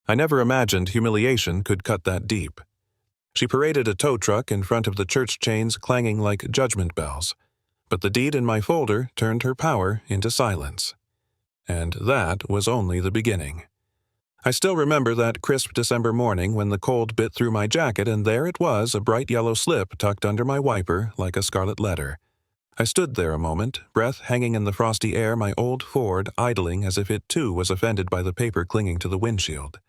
I never imagined humiliation could cut that deep. She paraded a tow truck in front of the church chains clanging like judgment bells, but the deed in my folder turned her power into silence. And that was only the beginning. I still remember that crisp December morning when the cold bit through my jacket, and there it was, a bright yellow slip tucked under my wiper like a scarlet letter. I stood there a moment, breath hanging in the frosty air, my old Ford idling as if it too was offended by the paper clinging to the windshield.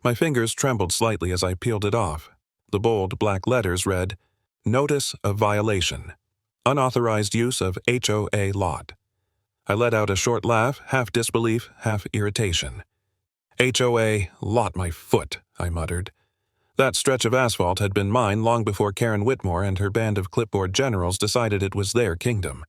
My fingers trembled slightly as I peeled it off. The bold black letters read, "Notice of Violation. Unauthorized use of HOA lot." I let out a short laugh, half disbelief, half irritation. "HOA lot my foot," I muttered. That stretch of asphalt had been mine long before Karen Whitmore and her band of clipboard generals decided it was their kingdom.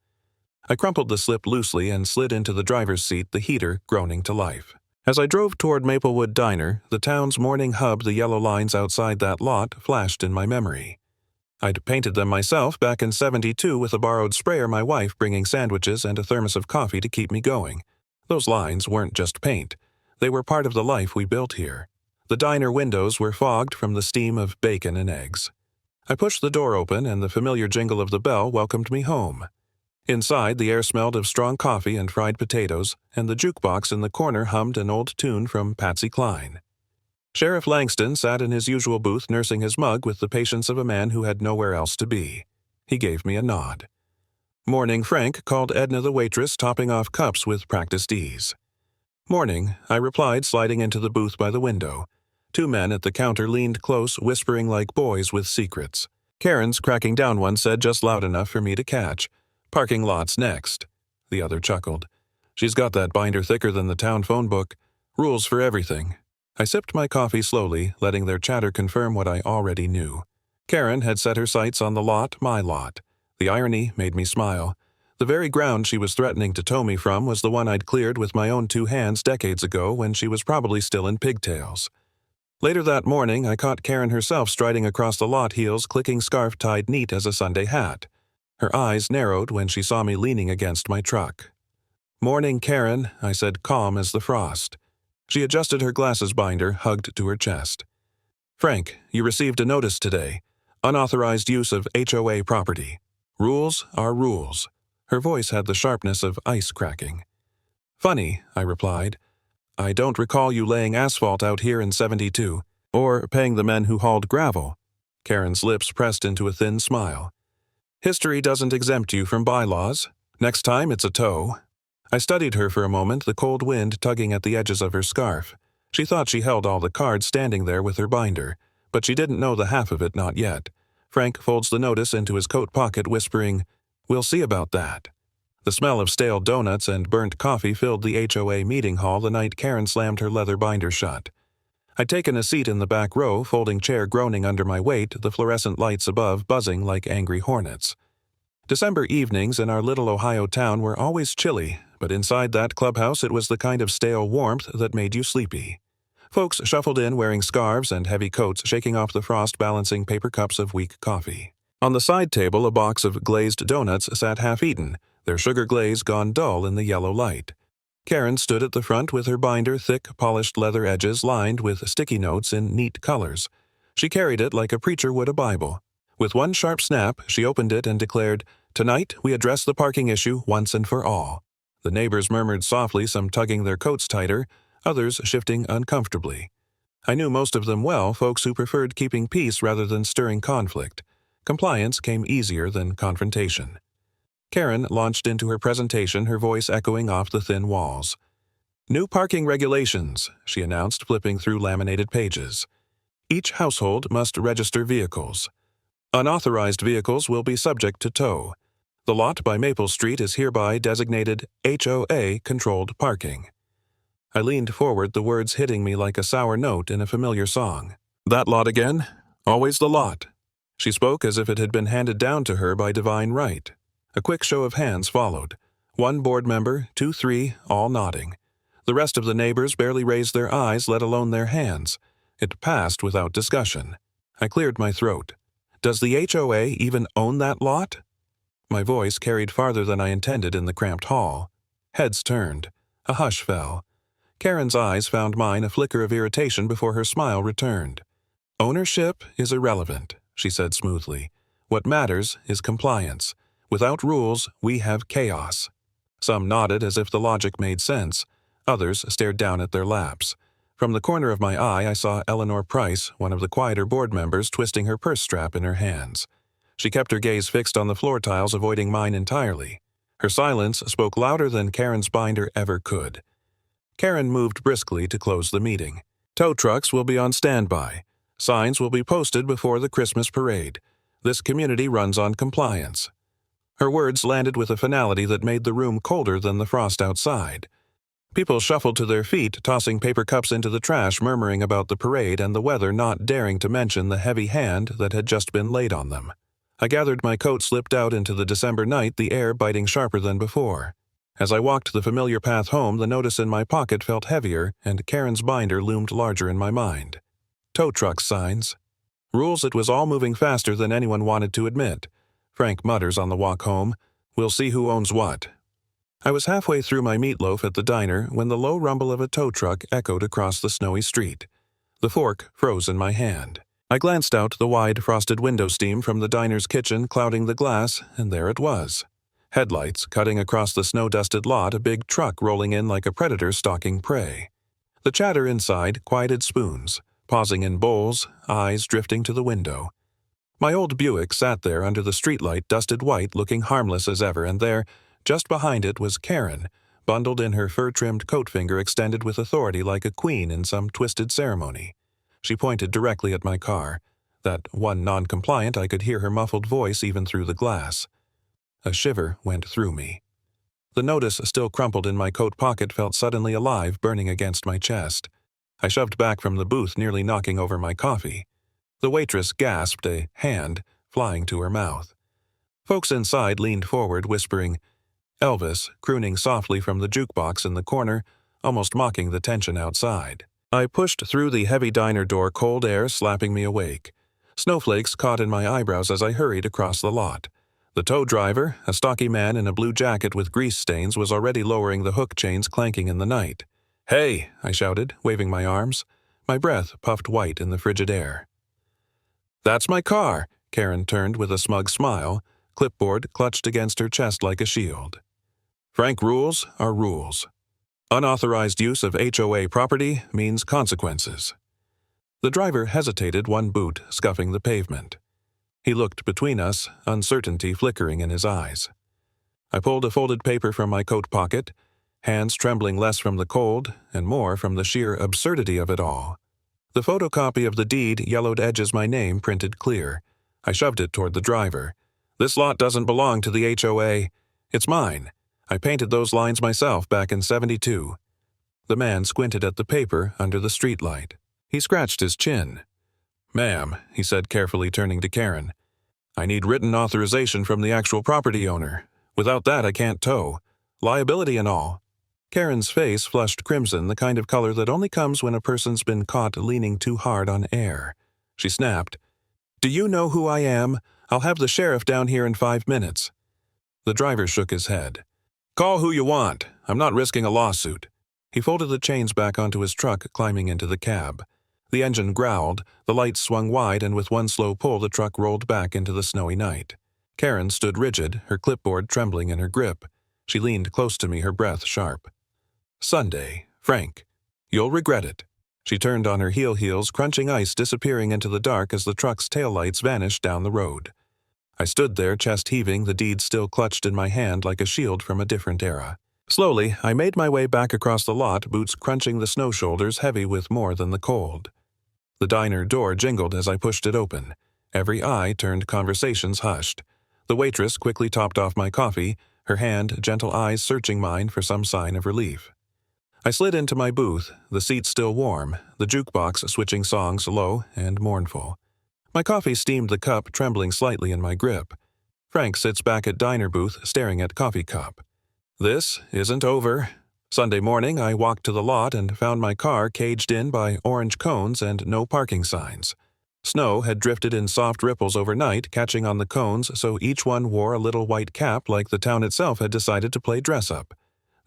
I crumpled the slip loosely and slid into the driver's seat, the heater groaning to life. As I drove toward Maplewood Diner, the town's morning hub, the yellow lines outside that lot, flashed in my memory. I'd painted them myself back in '72 with a borrowed sprayer, my wife bringing sandwiches and a thermos of coffee to keep me going. Those lines weren't just paint. They were part of the life we built here. The diner windows were fogged from the steam of bacon and eggs. I pushed the door open, and the familiar jingle of the bell welcomed me home. Inside, the air smelled of strong coffee and fried potatoes, and the jukebox in the corner hummed an old tune from Patsy Cline. Sheriff Langston sat in his usual booth nursing his mug with the patience of a man who had nowhere else to be. He gave me a nod. "Morning, Frank," called Edna the waitress, topping off cups with practiced ease. "Morning," I replied, sliding into the booth by the window. Two men at the counter leaned close, whispering like boys with secrets. Karen's cracking down one said just loud enough for me to catch, "Parking lots next." The other chuckled. "She's got that binder thicker than the town phone book. Rules for everything." I sipped my coffee slowly, letting their chatter confirm what I already knew. Karen had set her sights on the lot, my lot. The irony made me smile. The very ground she was threatening to tow me from was the one I'd cleared with my own 2 hands decades ago when she was probably still in pigtails. Later that morning, I caught Karen herself striding across the lot, heels clicking, scarf tied neat as a Sunday hat. Her eyes narrowed when she saw me leaning against my truck. "Morning, Karen," I said, calm as the frost. She adjusted her glasses binder, hugged to her chest. "Frank, you received a notice today. Unauthorized use of HOA property. Rules are rules." Her voice had the sharpness of ice cracking. "Funny," I replied. "I don't recall you laying asphalt out here in '72, or paying the men who hauled gravel." Karen's lips pressed into a thin smile. "History doesn't exempt you from bylaws. Next time it's a tow." I studied her for a moment, the cold wind tugging at the edges of her scarf. She thought she held all the cards standing there with her binder, but she didn't know the half of it, not yet. Frank folds the notice into his coat pocket, whispering, "We'll see about that." The smell of stale donuts and burnt coffee filled the HOA meeting hall the night Karen slammed her leather binder shut. I'd taken a seat in the back row, folding chair groaning under my weight, the fluorescent lights above buzzing like angry hornets. December evenings in our little Ohio town were always chilly, but inside that clubhouse it was the kind of stale warmth that made you sleepy. Folks shuffled in wearing scarves and heavy coats, shaking off the frost, balancing paper cups of weak coffee. On the side table, a box of glazed donuts sat half-eaten, their sugar glaze gone dull in the yellow light. Karen stood at the front with her binder, thick, polished leather edges lined with sticky notes in neat colors. She carried it like a preacher would a Bible. With one sharp snap, she opened it and declared, "Tonight we address the parking issue once and for all." The neighbors murmured softly, some tugging their coats tighter, others shifting uncomfortably. I knew most of them well, folks who preferred keeping peace rather than stirring conflict. Compliance came easier than confrontation. Karen launched into her presentation, her voice echoing off the thin walls. "New parking regulations," she announced, flipping through laminated pages. "Each household must register vehicles. Unauthorized vehicles will be subject to tow. The lot by Maple Street is hereby designated HOA-controlled parking." I leaned forward, the words hitting me like a sour note in a familiar song. "That lot again? Always the lot." She spoke as if it had been handed down to her by divine right. A quick show of hands followed. One board member, 2, 3, all nodding. The rest of the neighbors barely raised their eyes, let alone their hands. It passed without discussion. I cleared my throat. "Does the HOA even own that lot?" My voice carried farther than I intended in the cramped hall. Heads turned. A hush fell. Karen's eyes found mine a flicker of irritation before her smile returned. "Ownership is irrelevant," she said smoothly. "What matters is compliance. Without rules, we have chaos." Some nodded as if the logic made sense. Others stared down at their laps. From the corner of my eye, I saw Eleanor Price, one of the quieter board members, twisting her purse strap in her hands. She kept her gaze fixed on the floor tiles, avoiding mine entirely. Her silence spoke louder than Karen's binder ever could. Karen moved briskly to close the meeting. "Tow trucks will be on standby. Signs will be posted before the Christmas parade. This community runs on compliance." Her words landed with a finality that made the room colder than the frost outside. People shuffled to their feet, tossing paper cups into the trash, murmuring about the parade and the weather, not daring to mention the heavy hand that had just been laid on them. I gathered my coat, slipped out into the December night, the air biting sharper than before. As I walked the familiar path home, the notice in my pocket felt heavier, and Karen's binder loomed larger in my mind. Tow truck signs. Rules. It was all moving faster than anyone wanted to admit. Frank mutters on the walk home, "We'll see who owns what." I was halfway through my meatloaf at the diner when the low rumble of a tow truck echoed across the snowy street. The fork froze in my hand. I glanced out the wide, frosted window steam from the diner's kitchen clouding the glass, and there it was. Headlights cutting across the snow-dusted lot, a big truck rolling in like a predator stalking prey. The chatter inside quieted spoons, pausing in bowls, eyes drifting to the window. My old Buick sat there under the streetlight, dusted white, looking harmless as ever, and there, just behind it, was Karen, bundled in her fur-trimmed coat, finger extended with authority like a queen in some twisted ceremony. She pointed directly at my car. That one non-compliant, I could hear her muffled voice even through the glass. A shiver went through me. The notice, still crumpled in my coat pocket, felt suddenly alive, burning against my chest. I shoved back from the booth, nearly knocking over my coffee. The waitress gasped, a hand flying to her mouth. Folks inside leaned forward, whispering, Elvis, crooning softly from the jukebox in the corner, almost mocking the tension outside. I pushed through the heavy diner door, cold air slapping me awake. Snowflakes caught in my eyebrows as I hurried across the lot. The tow driver, a stocky man in a blue jacket with grease stains, was already lowering the hook chains clanking in the night. "Hey!" I shouted, waving my arms. My breath puffed white in the frigid air. "That's my car!" Karen turned with a smug smile, clipboard clutched against her chest like a shield. "Frank, rules are rules. Unauthorized use of HOA property means consequences." The driver hesitated, one boot scuffing the pavement. He looked between us, uncertainty flickering in his eyes. I pulled a folded paper from my coat pocket, hands trembling less from the cold and more from the sheer absurdity of it all. The photocopy of the deed, yellowed edges, my name printed clear. I shoved it toward the driver. "This lot doesn't belong to the HOA. It's mine. I painted those lines myself back in '72. The man squinted at the paper under the streetlight. He scratched his chin. "Ma'am," he said carefully, turning to Karen, "I need written authorization from the actual property owner. Without that, I can't tow. Liability and all." Karen's face flushed crimson, the kind of color that only comes when a person's been caught leaning too hard on air. She snapped, "Do you know who I am? I'll have the sheriff down here in 5 minutes." The driver shook his head. "Call who you want. I'm not risking a lawsuit." He folded the chains back onto his truck, climbing into the cab. The engine growled, the lights swung wide, and with one slow pull the truck rolled back into the snowy night. Karen stood rigid, her clipboard trembling in her grip. She leaned close to me, her breath sharp. "Sunday, Frank. You'll regret it." She turned on her heels, crunching ice disappearing into the dark as the truck's taillights vanished down the road. I stood there, chest heaving, the deed still clutched in my hand like a shield from a different era. Slowly, I made my way back across the lot, boots crunching the snow shoulders, heavy with more than the cold. The diner door jingled as I pushed it open. Every eye turned, conversations hushed. The waitress quickly topped off my coffee, her hand, gentle eyes searching mine for some sign of relief. I slid into my booth, the seat still warm, the jukebox switching songs low and mournful. My coffee steamed the cup, trembling slightly in my grip. Frank sits back at diner booth, staring at coffee cup. This isn't over. Sunday morning, I walked to the lot and found my car caged in by orange cones and no parking signs. Snow had drifted in soft ripples overnight, catching on the cones, so each one wore a little white cap like the town itself had decided to play dress-up.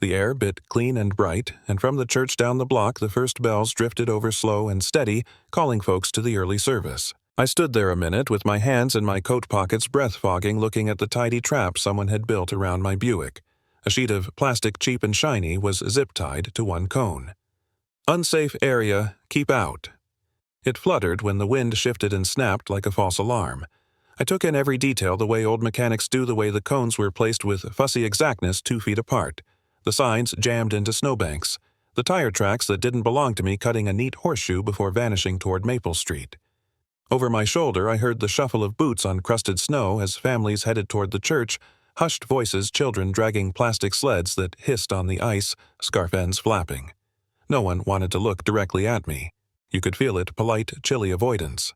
The air bit clean and bright, and from the church down the block the first bells drifted over slow and steady, calling folks to the early service. I stood there a minute with my hands in my coat pockets breath-fogging, looking at the tidy trap someone had built around my Buick. A sheet of plastic cheap and shiny was zip-tied to one cone. "Unsafe area, keep out." It fluttered when the wind shifted and snapped like a false alarm. I took in every detail the way old mechanics do, the way the cones were placed with fussy exactness 2 feet apart, the signs jammed into snowbanks, the tire tracks that didn't belong to me cutting a neat horseshoe before vanishing toward Maple Street. Over my shoulder I heard the shuffle of boots on crusted snow as families headed toward the church, hushed voices, children dragging plastic sleds that hissed on the ice, scarf ends flapping. No one wanted to look directly at me. You could feel it, polite, chilly avoidance.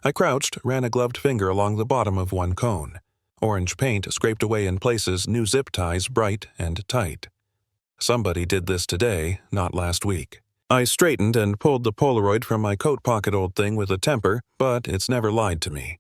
I crouched, ran a gloved finger along the bottom of one cone. Orange paint scraped away in places, new zip ties bright and tight. Somebody did this today, not last week. I straightened and pulled the Polaroid from my coat pocket, old thing with a temper, but it's never lied to me.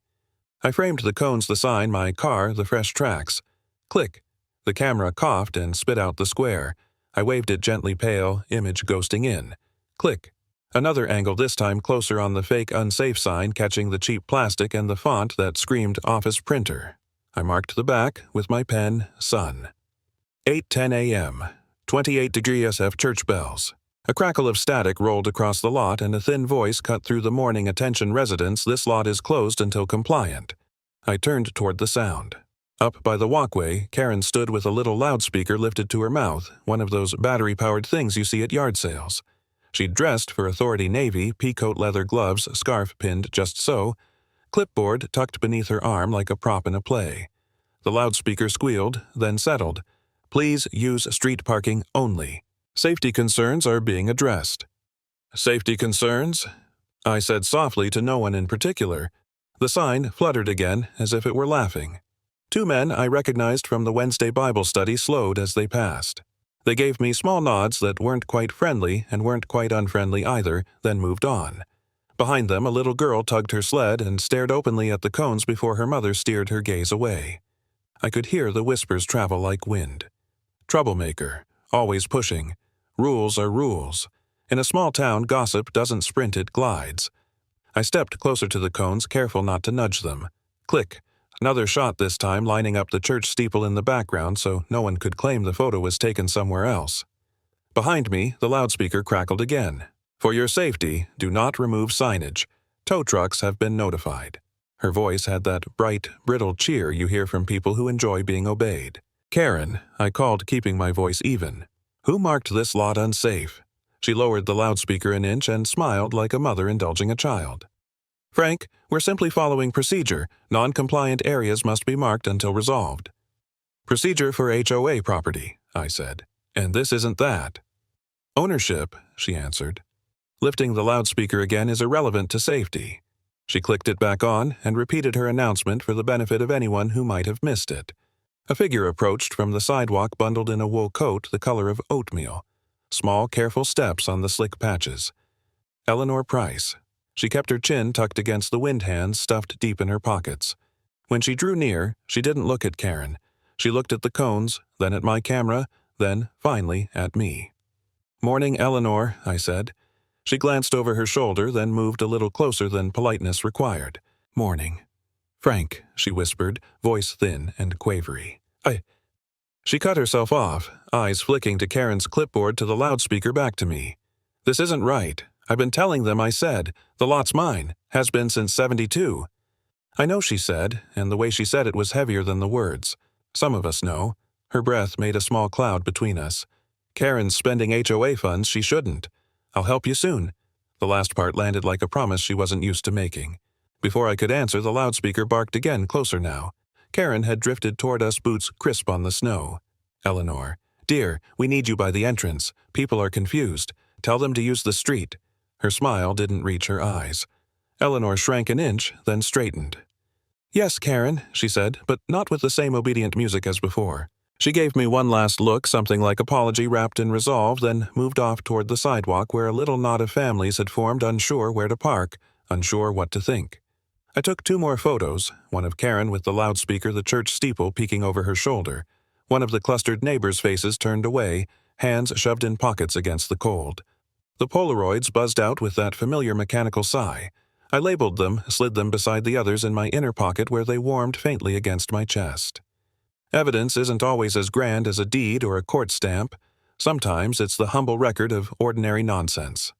I framed the cones, the sign, my car, the fresh tracks. Click. The camera coughed and spit out the square. I waved it gently, pale, image ghosting in. Click. Another angle, this time closer on the fake unsafe sign, catching the cheap plastic and the font that screamed office printer. I marked the back with my pen, Sun. 8:10 a.m. 28 degrees SF church bells. A crackle of static rolled across the lot and a thin voice cut through the morning. "Attention residents, this lot is closed until compliant." I turned toward the sound. Up by the walkway, Karen stood with a little loudspeaker lifted to her mouth, one of those battery-powered things you see at yard sales. She'd dressed for authority navy, peacoat leather gloves, scarf pinned just so, clipboard tucked beneath her arm like a prop in a play. The loudspeaker squealed, then settled. "Please use street parking only. Safety concerns are being addressed." "Safety concerns?" I said softly to no one in particular. The sign fluttered again, as if it were laughing. 2 men I recognized from the Wednesday Bible study slowed as they passed. They gave me small nods that weren't quite friendly and weren't quite unfriendly either, then moved on. Behind them, a little girl tugged her sled and stared openly at the cones before her mother steered her gaze away. I could hear the whispers travel like wind. Troublemaker, always pushing. Rules are rules. In a small town, gossip doesn't sprint, it glides. I stepped closer to the cones, careful not to nudge them. Click. Another shot, this time lining up the church steeple in the background so no one could claim the photo was taken somewhere else. Behind me, the loudspeaker crackled again. "For your safety, do not remove signage. Tow trucks have been notified." Her voice had that bright, brittle cheer you hear from people who enjoy being obeyed. "Karen," I called, keeping my voice even. "Who marked this lot unsafe?" She lowered the loudspeaker an inch and smiled like a mother indulging a child. "Frank, we're simply following procedure. Non-compliant areas must be marked until resolved." "Procedure for HOA property," I said. "And this isn't that." "Ownership," she answered. "Lifting the loudspeaker again is irrelevant to safety." She clicked it back on and repeated her announcement for the benefit of anyone who might have missed it. A figure approached from the sidewalk bundled in a wool coat the color of oatmeal. Small, careful steps on the slick patches. Eleanor Price. She kept her chin tucked against the wind hands stuffed deep in her pockets. When she drew near, she didn't look at Karen. She looked at the cones, then at my camera, then, finally, at me. "Morning, Eleanor," I said. She glanced over her shoulder, then moved a little closer than politeness required. "Morning." "Frank," she whispered, voice thin and quavery. She cut herself off, eyes flicking to Karen's clipboard to the loudspeaker back to me. "This isn't right. I've been telling them I said. The lot's mine. Has been since '72. "I know," she said, and the way she said it was heavier than the words. "Some of us know." Her breath made a small cloud between us. "Karen's spending HOA funds she shouldn't. I'll help you soon." The last part landed like a promise she wasn't used to making. Before I could answer, the loudspeaker barked again, closer now. Karen had drifted toward us, boots crisp on the snow. "Eleanor. Dear, we need you by the entrance. People are confused. Tell them to use the street." Her smile didn't reach her eyes. Eleanor shrank an inch, then straightened. "Yes, Karen," she said, but not with the same obedient music as before. She gave me one last look, something like apology wrapped in resolve, then moved off toward the sidewalk where a little knot of families had formed, unsure where to park, unsure what to think. I took 2 more photos, one of Karen with the loudspeaker, the church steeple peeking over her shoulder, One of the clustered neighbors' faces turned away, hands shoved in pockets against the cold. The Polaroids buzzed out with that familiar mechanical sigh. I labeled them, slid them beside the others in my inner pocket where they warmed faintly against my chest. Evidence isn't always as grand as a deed or a court stamp. Sometimes it's the humble record of ordinary nonsense.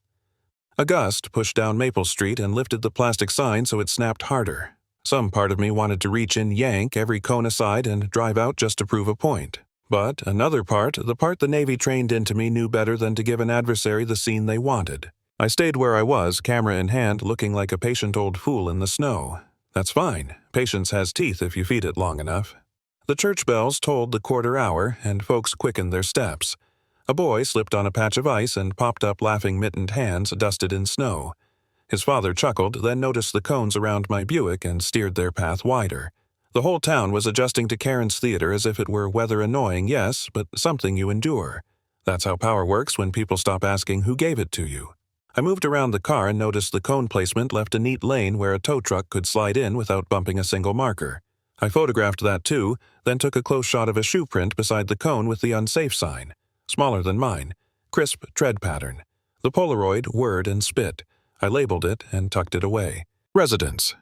A gust pushed down Maple Street and lifted the plastic sign so it snapped harder. Some part of me wanted to reach and yank every cone aside and drive out just to prove a point. But another part, the part the Navy trained into me, knew better than to give an adversary the scene they wanted. I stayed where I was, camera in hand, looking like a patient old fool in the snow. That's fine. Patience has teeth if you feed it long enough. The church bells tolled the quarter hour, and folks quickened their steps. A boy slipped on a patch of ice and popped up laughing mittened hands dusted in snow. His father chuckled, then noticed the cones around my Buick and steered their path wider. The whole town was adjusting to Karen's theater as if it were weather annoying, yes, but something you endure. That's how power works when people stop asking who gave it to you. I moved around the car and noticed the cone placement left a neat lane where a tow truck could slide in without bumping a single marker. I photographed that too, then took a close shot of a shoe print beside the cone with the unsafe sign. Smaller than mine. Crisp tread pattern. The Polaroid, word and spit. I labeled it and tucked it away. Residence.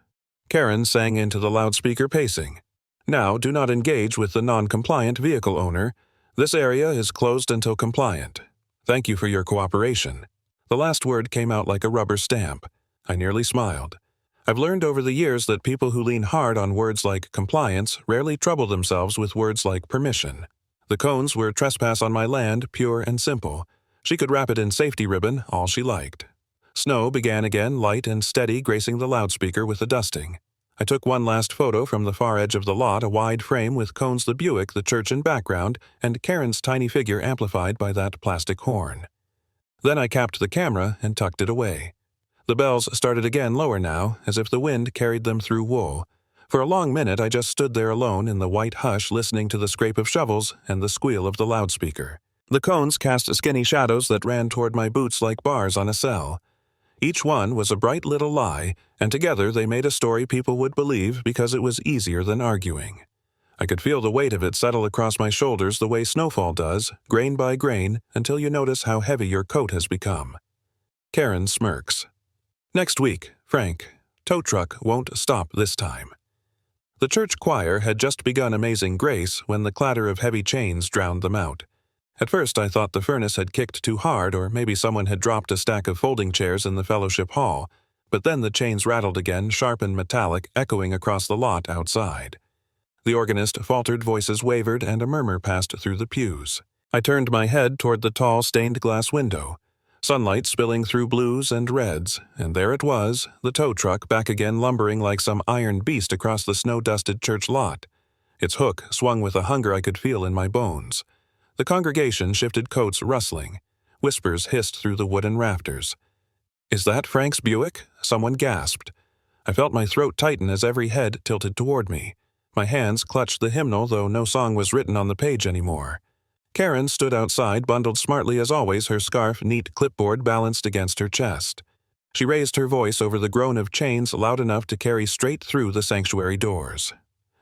Karen sang into the loudspeaker, pacing. Now, do not engage with the non-compliant vehicle owner. This area is closed until compliant. Thank you for your cooperation. The last word came out like a rubber stamp. I nearly smiled. I've learned over the years that people who lean hard on words like compliance rarely trouble themselves with words like permission. The cones were trespass on my land, pure and simple. She could wrap it in safety ribbon, all she liked. Snow began again, light and steady, gracing the loudspeaker with a dusting. I took one last photo from the far edge of the lot, a wide frame with cones, the Buick, the church in background, and Karen's tiny figure amplified by that plastic horn. Then I capped the camera and tucked it away. The bells started again, lower now, as if the wind carried them through wool. For a long minute I just stood there alone in the white hush, listening to the scrape of shovels and the squeal of the loudspeaker. The cones cast skinny shadows that ran toward my boots like bars on a cell. Each one was a bright little lie, and together they made a story people would believe because it was easier than arguing. I could feel the weight of it settle across my shoulders the way snowfall does, grain by grain, until you notice how heavy your coat has become. Karen smirks. Next week, Frank. Tow truck won't stop this time. The church choir had just begun Amazing Grace when the clatter of heavy chains drowned them out. At first I thought the furnace had kicked too hard, or maybe someone had dropped a stack of folding chairs in the fellowship hall, but then the chains rattled again, sharp and metallic, echoing across the lot outside. The organist faltered, voices wavered, and a murmur passed through the pews. I turned my head toward the tall stained glass window. Sunlight spilling through blues and reds, and there it was, the tow truck back again, lumbering like some iron beast across the snow-dusted church lot. Its hook swung with a hunger I could feel in my bones. The congregation shifted coats, rustling. Whispers hissed through the wooden rafters. "Is that Frank's Buick?" Someone gasped. I felt my throat tighten as every head tilted toward me. My hands clutched the hymnal, though no song was written on the page anymore. Karen stood outside, bundled smartly as always, her scarf, neat clipboard balanced against her chest. She raised her voice over the groan of chains loud enough to carry straight through the sanctuary doors.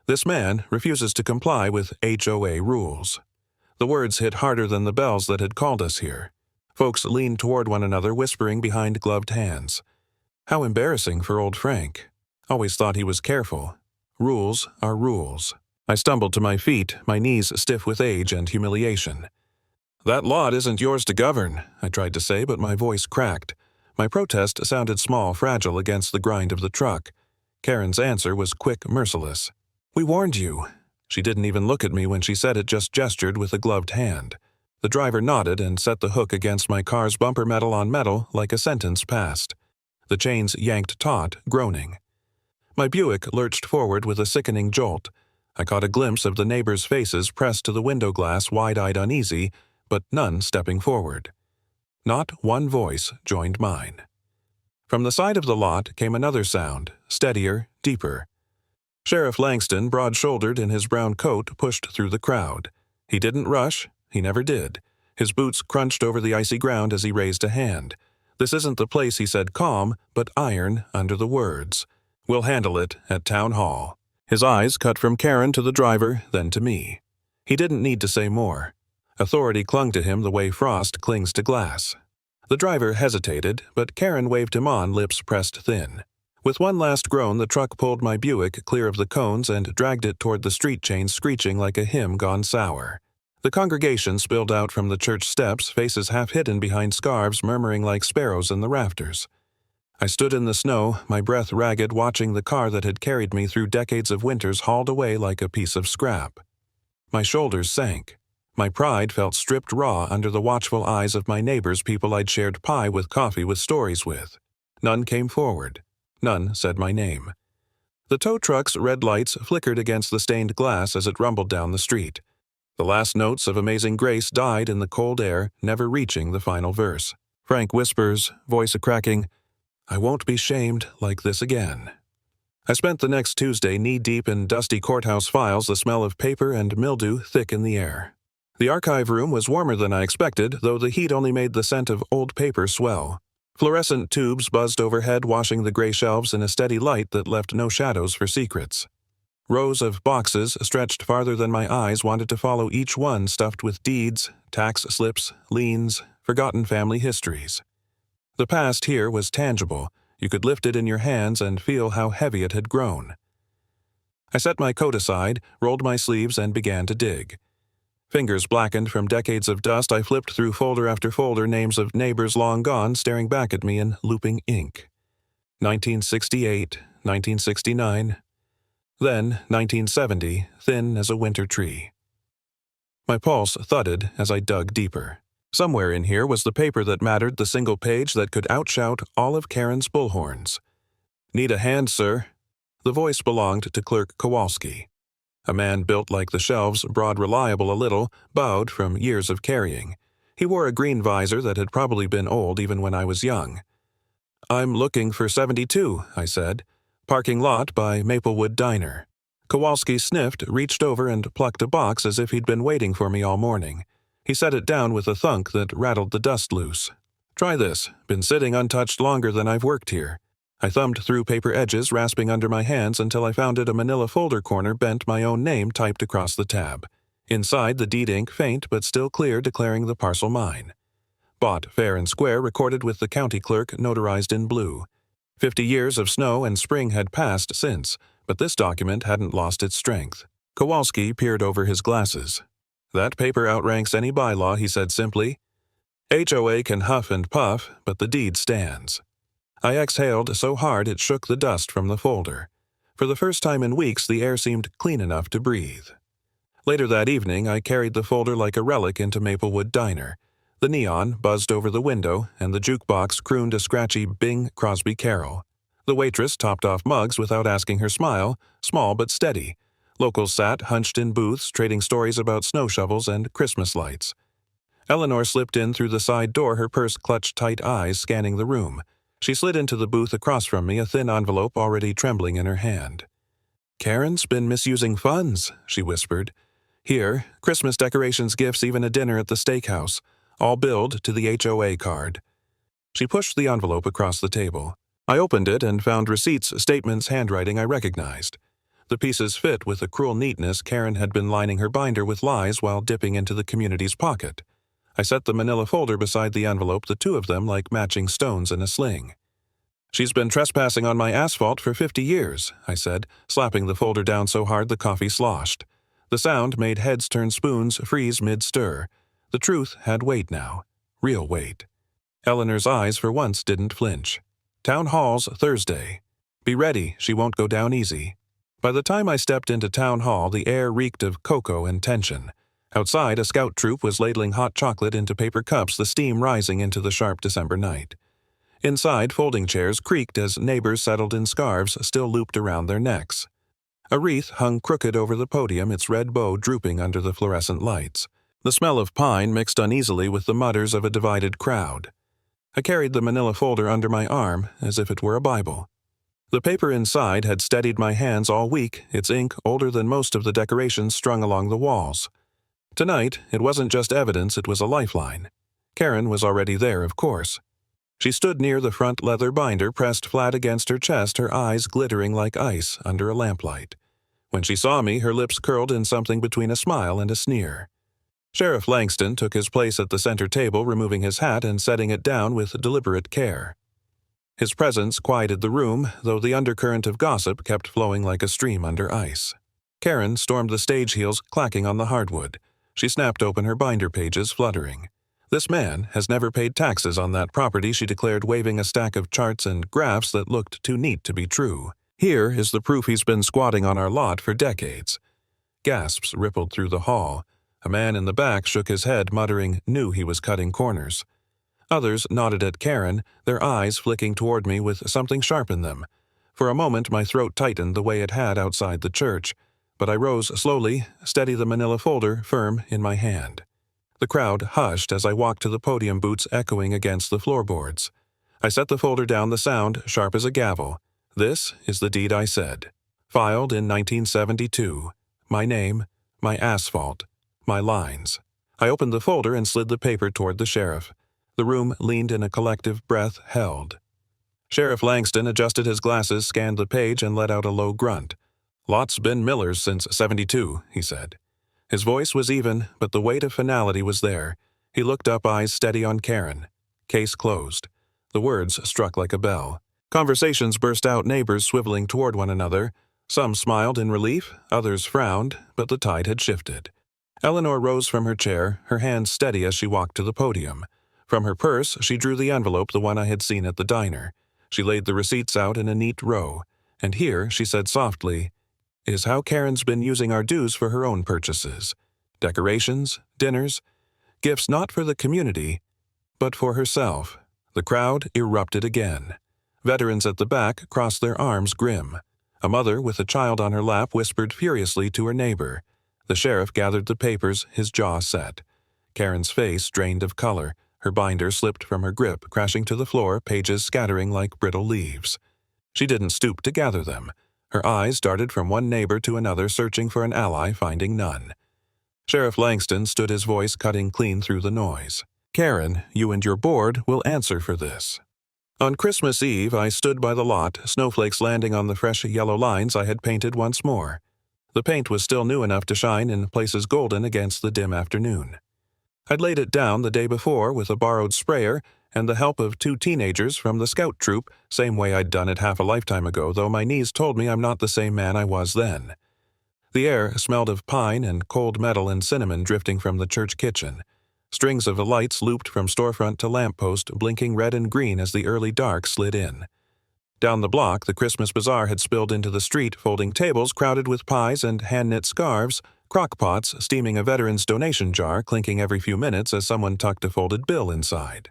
"This man refuses to comply with HOA rules." The words hit harder than the bells that had called us here. Folks leaned toward one another, whispering behind gloved hands. How embarrassing for old Frank. Always thought he was careful. Rules are rules. I stumbled to my feet, my knees stiff with age and humiliation. "That lot isn't yours to govern," I tried to say, but my voice cracked. My protest sounded small, fragile against the grind of the truck. Karen's answer was quick, merciless. "We warned you." She didn't even look at me when she said it, just gestured with a gloved hand. The driver nodded and set the hook against my car's bumper, metal on metal, like a sentence passed. The chains yanked taut, groaning. My Buick lurched forward with a sickening jolt. I caught a glimpse of the neighbors' faces pressed to the window glass, wide-eyed, uneasy, but none stepping forward. Not one voice joined mine. From the side of the lot came another sound, steadier, deeper. Sheriff Langston, broad-shouldered in his brown coat, pushed through the crowd. He didn't rush. He never did. His boots crunched over the icy ground as he raised a hand. "This isn't the place," he said, calm, but iron under the words. "We'll handle it at Town Hall." His eyes cut from Karen to the driver, then to me. He didn't need to say more. Authority clung to him the way frost clings to glass. The driver hesitated, but Karen waved him on, lips pressed thin. With one last groan, the truck pulled my Buick clear of the cones and dragged it toward the street chain, screeching like a hymn gone sour. The congregation spilled out from the church steps, faces half hidden behind scarves, murmuring like sparrows in the rafters. I stood in the snow, my breath ragged, watching the car that had carried me through decades of winters hauled away like a piece of scrap. My shoulders sank. My pride felt stripped raw under the watchful eyes of my neighbors, people I'd shared pie with, coffee with, stories with. None came forward. None said my name. The tow truck's red lights flickered against the stained glass as it rumbled down the street. The last notes of Amazing Grace died in the cold air, never reaching the final verse. Frank whispers, voice a-cracking, "I won't be shamed like this again." I spent the next Tuesday knee-deep in dusty courthouse files, the smell of paper and mildew thick in the air. The archive room was warmer than I expected, though the heat only made the scent of old paper swell. Fluorescent tubes buzzed overhead, washing the gray shelves in a steady light that left no shadows for secrets. Rows of boxes, stretched farther than my eyes, wanted to follow each one, stuffed with deeds, tax slips, liens, forgotten family histories. The past here was tangible. You could lift it in your hands and feel how heavy it had grown. I set my coat aside, rolled my sleeves, and began to dig. Fingers blackened from decades of dust, I flipped through folder after folder, names of neighbors long gone staring back at me in looping ink. 1968, 1969, then 1970, thin as a winter tree. My pulse thudded as I dug deeper. Somewhere in here was the paper that mattered, the single page that could outshout all of Karen's bullhorns. "Need a hand, sir?" The voice belonged to Clerk Kowalski. A man built like the shelves, broad, reliable a little, bowed from years of carrying. He wore a green visor that had probably been old even when I was young. "I'm looking for 72, I said. "Parking lot by Maplewood Diner." Kowalski sniffed, reached over, and plucked a box as if he'd been waiting for me all morning. He set it down with a thunk that rattled the dust loose. "Try this. Been sitting untouched longer than I've worked here." I thumbed through paper edges, rasping under my hands until I found it a manila folder corner bent, my own name typed across the tab. Inside, the deed ink, faint but still clear, declaring the parcel mine. Bought fair and square, recorded with the county clerk, notarized in blue. 50 years of snow and spring had passed since, but this document hadn't lost its strength. Kowalski peered over his glasses. "That paper outranks any bylaw," he said simply. "HOA can huff and puff, but the deed stands." I exhaled so hard it shook the dust from the folder. For the first time in weeks, the air seemed clean enough to breathe. Later that evening, I carried the folder like a relic into Maplewood Diner. The neon buzzed over the window, and the jukebox crooned a scratchy Bing Crosby carol. The waitress topped off mugs without asking her smile, small but steady. Locals sat hunched in booths, trading stories about snow shovels and Christmas lights. Eleanor slipped in through the side door, her purse clutched tight, eyes scanning the room. She slid into the booth across from me, a thin envelope already trembling in her hand. "Karen's been misusing funds," she whispered. "Here, Christmas decorations, gifts, even a dinner at the steakhouse, all billed to the HOA card." She pushed the envelope across the table. I opened it and found receipts, statements, handwriting I recognized. The pieces fit with the cruel neatness. Karen had been lining her binder with lies while dipping into the community's pocket. I set the manila folder beside the envelope, the two of them like matching stones in a sling. "She's been trespassing on my asphalt for 50 years, I said, slapping the folder down so hard the coffee sloshed. The sound made heads turn spoons, freeze mid-stir. The truth had weight now. Real weight. Eleanor's eyes for once didn't flinch. "Town Hall's Thursday. Be ready, she won't go down easy." By the time I stepped into Town Hall, the air reeked of cocoa and tension. Outside, a scout troop was ladling hot chocolate into paper cups, the steam rising into the sharp December night. Inside, folding chairs creaked as neighbors settled in scarves still looped around their necks. A wreath hung crooked over the podium, its red bow drooping under the fluorescent lights. The smell of pine mixed uneasily with the mutters of a divided crowd. I carried the manila folder under my arm as if it were a Bible. The paper inside had steadied my hands all week, its ink older than most of the decorations strung along the walls. Tonight, it wasn't just evidence, it was a lifeline. Karen was already there, of course. She stood near the front leather binder, pressed flat against her chest, her eyes glittering like ice under a lamplight. When she saw me, her lips curled in something between a smile and a sneer. Sheriff Langston took his place at the center table, removing his hat and setting it down with deliberate care. His presence quieted the room, though the undercurrent of gossip kept flowing like a stream under ice. Karen stormed the stage heels, clacking on the hardwood. She snapped open her binder pages, fluttering. This man has never paid taxes on that property, she declared, waving a stack of charts and graphs that looked too neat to be true. Here is the proof he's been squatting on our lot for decades. Gasps rippled through the hall. A man in the back shook his head, muttering, knew he was cutting corners. Others nodded at Karen, their eyes flicking toward me with something sharp in them. For a moment my throat tightened the way it had outside the church, but I rose slowly, steady the manila folder firm in my hand. The crowd hushed as I walked to the podium, boots echoing against the floorboards. I set the folder down, the sound sharp as a gavel. This is the deed I said. Filed in 1972. My name, my asphalt, my lines. I opened the folder and slid the paper toward the sheriff. The room leaned in a collective breath held. Sheriff Langston adjusted his glasses, scanned the page, and let out a low grunt. Lot's been Miller's since '72, he said. His voice was even, but the weight of finality was there. He looked up, eyes steady on Karen. Case closed. The words struck like a bell. Conversations burst out, neighbors swiveling toward one another. Some smiled in relief, others frowned, but the tide had shifted. Eleanor rose from her chair, her hands steady as she walked to the podium. From her purse, she drew the envelope, the one I had seen at the diner. She laid the receipts out in a neat row. And here, she said softly, is how Karen's been using our dues for her own purchases. Decorations, dinners, gifts not for the community, but for herself. The crowd erupted again. Veterans at the back crossed their arms grim. A mother with a child on her lap whispered furiously to her neighbor. The sheriff gathered the papers, his jaw set. Karen's face drained of color. Her binder slipped from her grip, crashing to the floor, pages scattering like brittle leaves. She didn't stoop to gather them. Her eyes darted from one neighbor to another, searching for an ally, finding none. Sheriff Langston stood, his voice cutting clean through the noise. Karen, you and your board will answer for this. On Christmas Eve, I stood by the lot, snowflakes landing on the fresh yellow lines I had painted once more. The paint was still new enough to shine in places golden against the dim afternoon. I'd laid it down the day before with a borrowed sprayer and the help of 2 teenagers from the scout troop, same way I'd done it half a lifetime ago, though my knees told me I'm not the same man I was then. The air smelled of pine and cold metal and cinnamon drifting from the church kitchen. Strings of lights looped from storefront to lamppost, blinking red and green as the early dark slid in. Down the block, the Christmas bazaar had spilled into the street, folding tables crowded with pies and hand-knit scarves, crock-pots steaming a veteran's donation jar, clinking every few minutes as someone tucked a folded bill inside.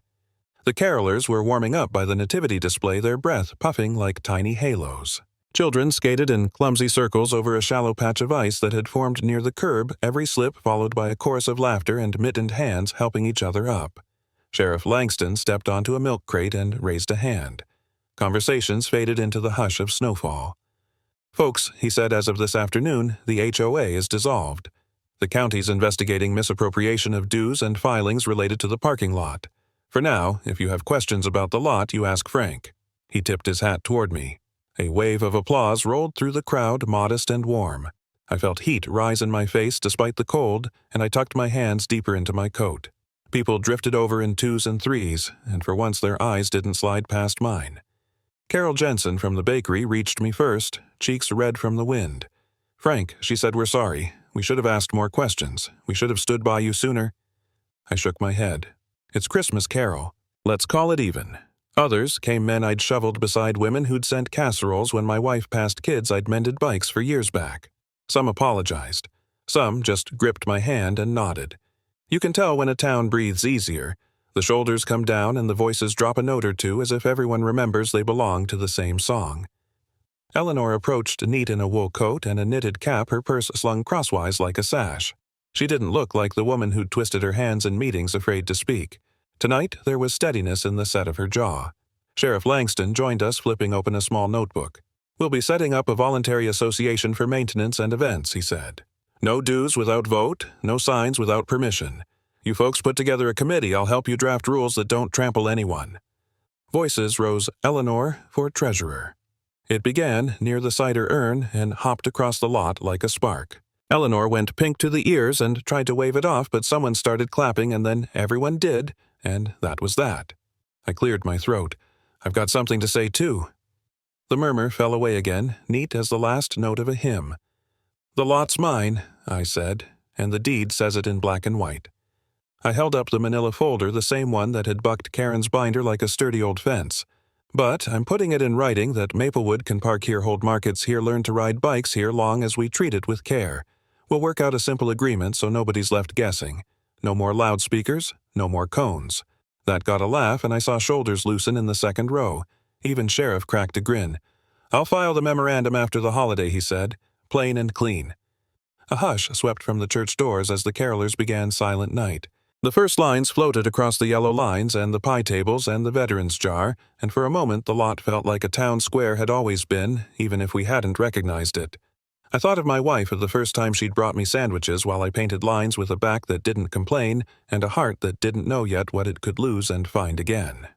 The carolers were warming up by the nativity display, their breath puffing like tiny halos. Children skated in clumsy circles over a shallow patch of ice that had formed near the curb, every slip followed by a chorus of laughter and mittened hands helping each other up. Sheriff Langston stepped onto a milk crate and raised a hand. Conversations faded into the hush of snowfall. Folks, he said, as of this afternoon, the HOA is dissolved. The county's investigating misappropriation of dues and filings related to the parking lot. For now, if you have questions about the lot, you ask Frank. He tipped his hat toward me. A wave of applause rolled through the crowd, modest and warm. I felt heat rise in my face despite the cold, and I tucked my hands deeper into my coat. People drifted over in 2s and 3s, and for once their eyes didn't slide past mine. Carol Jensen from the bakery reached me first, cheeks red from the wind. Frank, she said, we're sorry. We should have asked more questions. We should have stood by you sooner. I shook my head. It's Christmas, Carol. Let's call it even. Others came men I'd shoveled beside women who'd sent casseroles when my wife passed kids I'd mended bikes for years back. Some apologized. Some just gripped my hand and nodded. You can tell when a town breathes easier. The shoulders come down and the voices drop a note or two as if everyone remembers they belong to the same song. Eleanor approached, neat in a wool coat and a knitted cap, her purse slung crosswise like a sash. She didn't look like the woman who'd twisted her hands in meetings afraid to speak. Tonight, there was steadiness in the set of her jaw. Sheriff Langston joined us, flipping open a small notebook. We'll be setting up a voluntary association for maintenance and events, he said. No dues without vote, no signs without permission. You folks put together a committee, I'll help you draft rules that don't trample anyone. Voices rose Eleanor for treasurer. It began near the cider urn and hopped across the lot like a spark. Eleanor went pink to the ears and tried to wave it off, but someone started clapping and then everyone did, and that was that. I cleared my throat. I've got something to say too. The murmur fell away again, neat as the last note of a hymn. The lot's mine, I said, and the deed says it in black and white. I held up the manila folder, the same one that had bucked Karen's binder like a sturdy old fence. But I'm putting it in writing that Maplewood can park here, hold markets here, learn to ride bikes here long as we treat it with care. We'll work out a simple agreement so nobody's left guessing. No more loudspeakers, no more cones. That got a laugh, and I saw shoulders loosen in the second row. Even Sheriff cracked a grin. I'll file the memorandum after the holiday, he said. Plain and clean. A hush swept from the church doors as the carolers began Silent Night. The first lines floated across the yellow lines and the pie tables and the veterans' jar, and for a moment the lot felt like a town square had always been, even if we hadn't recognized it. I thought of my wife of the first time she'd brought me sandwiches while I painted lines with a back that didn't complain and a heart that didn't know yet what it could lose and find again.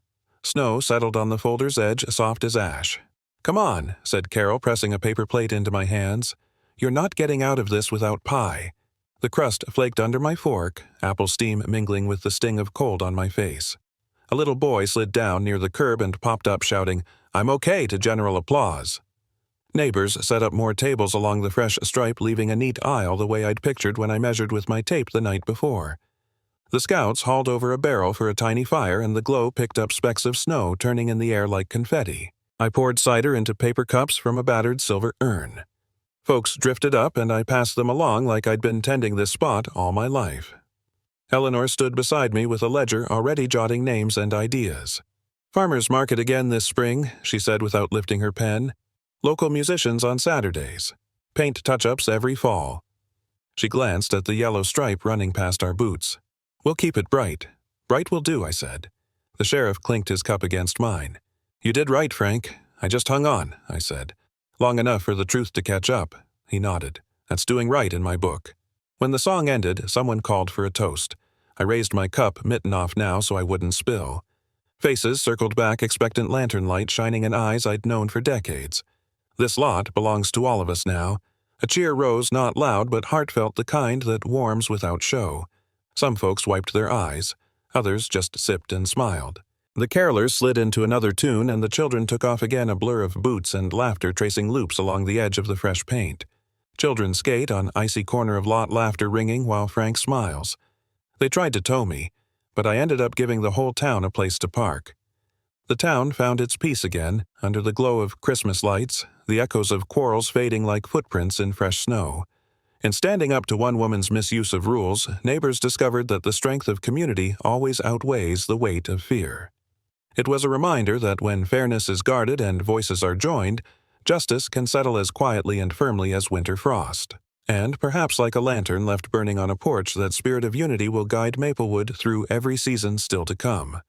Snow settled on the folder's edge, soft as ash. "Come on," said Carol, pressing a paper plate into my hands. "You're not getting out of this without pie." The crust flaked under my fork, apple steam mingling with the sting of cold on my face. A little boy slid down near the curb and popped up shouting, "I'm okay," to general applause. Neighbors set up more tables along the fresh stripe, leaving a neat aisle the way I'd pictured when I measured with my tape the night before. The scouts hauled over a barrel for a tiny fire, and the glow picked up specks of snow turning in the air like confetti. I poured cider into paper cups from a battered silver urn. Folks drifted up, and I passed them along like I'd been tending this spot all my life. Eleanor stood beside me with a ledger already jotting names and ideas. "Farmers market again this spring," she said without lifting her pen. "Local musicians on Saturdays. Paint touch-ups every fall." She glanced at the yellow stripe running past our boots. "We'll keep it bright." "Bright will do," I said. The sheriff clinked his cup against mine. "You did right, Frank. I just hung on," I said. "Long enough for the truth to catch up." He nodded. "That's doing right in my book." When the song ended, someone called for a toast. I raised my cup, mitten off now so I wouldn't spill. Faces circled back, expectant lantern light shining in eyes I'd known for decades. This lot belongs to all of us now. A cheer rose, not loud but heartfelt, the kind that warms without show. Some folks wiped their eyes. Others just sipped and smiled. The carolers slid into another tune, and the children took off again, a blur of boots and laughter tracing loops along the edge of the fresh paint. Children skate on icy corner of lot, laughter ringing while Frank smiles. They tried to tow me, but I ended up giving the whole town a place to park. The town found its peace again, under the glow of Christmas lights, the echoes of quarrels fading like footprints in fresh snow. In standing up to one woman's misuse of rules, neighbors discovered that the strength of community always outweighs the weight of fear. It was a reminder that when fairness is guarded and voices are joined, justice can settle as quietly and firmly as winter frost. And perhaps like a lantern left burning on a porch, that spirit of unity will guide Maplewood through every season still to come.